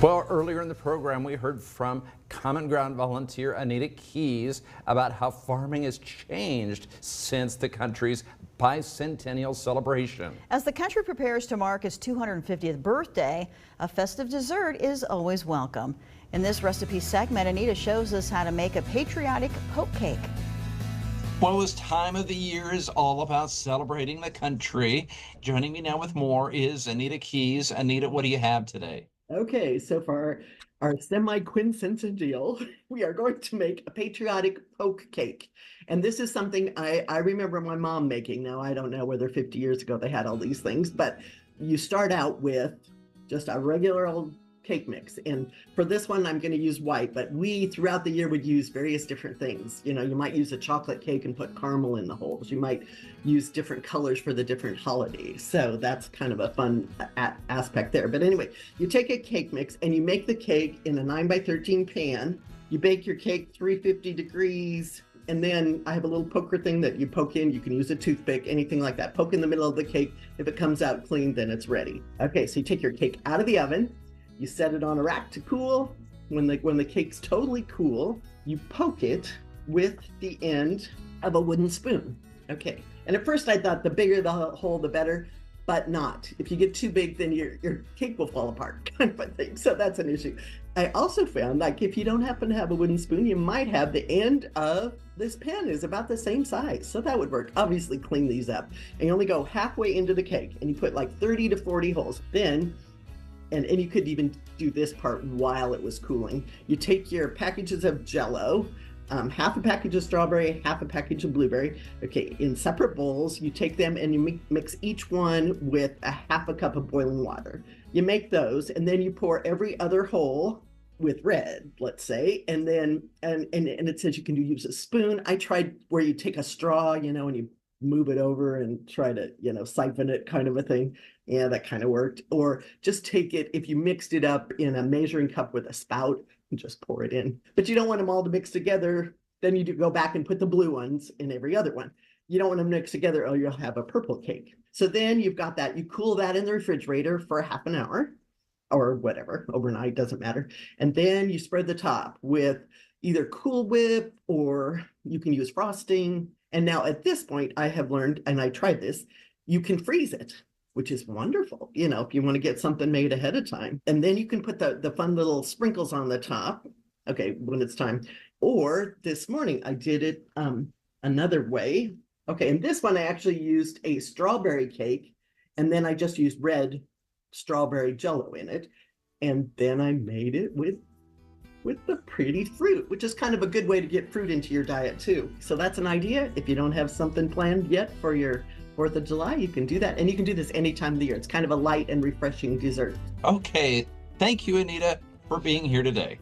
Well, earlier in the program, we heard from Common Ground volunteer Anita Keys about how farming has changed since the country's bicentennial celebration. As the country prepares to mark its 250th birthday, a festive dessert is always welcome. In this recipe segment, Anita shows us how to make a patriotic poke cake. Well, this time of the year is all about celebrating the country. Joining me now with more is Anita Keys. Anita, what do you have today? Okay, so for our semi-quintessential, we are going to make a patriotic poke cake. And this is something I remember my mom making. Now, I don't know whether 50 years ago they had all these things, but you start out with just a regular old cake mix. And for this one, I'm going to use white, but we throughout the year would use various different things. You know, you might use a chocolate cake and put caramel in the holes. You might use different colors for the different holidays. So that's kind of a fun aspect there. But anyway, you take a cake mix and you make the cake in a 9x13 pan. You bake your cake 350 degrees. And then I have a little poker thing that you poke in. You can use a toothpick, anything like that. Poke in the middle of the cake. If it comes out clean, then it's ready. Okay, so you take your cake out of the oven. You set it on a rack to cool. When the cake's totally cool, you poke it with the end of a wooden spoon. Okay. And at first I thought the bigger the hole, the better, but not. If you get too big, then your cake will fall apart, kind of a thing. So that's an issue. I also found, like, if you don't happen to have a wooden spoon, you might have the end of this pen is about the same size. So that would work. Obviously clean these up. And you only go halfway into the cake and you put like 30 to 40 holes. Then and you could even do this part while it was cooling. You take your packages of Jell-O, half a package of strawberry, half a package of blueberry. Okay, in separate bowls, you take them and you mix each one with a half a cup of boiling water. You make those, and then you pour every other hole with red, let's say, and then and it says you can use a spoon. I tried where you take a straw, you know, and you move it over and try to, you know, siphon it, kind of a thing. Yeah, that kind of worked. Or just take it, if you mixed it up in a measuring cup with a spout, and just pour it in. But you don't want them all to mix together. Then you do go back and put the blue ones in every other one. You don't want them mixed together or you'll have a purple cake. So then you've got that. You cool that in the refrigerator for half an hour or whatever, overnight, doesn't matter. And then you spread the top with either Cool Whip or you can use frosting. And now at this point, I have learned, and I tried this, you can freeze it, which is wonderful, you know, if you want to get something made ahead of time. And then you can put the fun little sprinkles on the top, okay, when it's time. Or this morning, I did it another way. Okay, and this one, I actually used a strawberry cake, and then I just used red strawberry Jell-O in it. And then I made it with the pretty fruit, which is kind of a good way to get fruit into your diet too. So that's an idea. If you don't have something planned yet for your 4th of July, you can do that. And you can do this any time of the year. It's kind of a light and refreshing dessert. Okay. Thank you, Anita, for being here today.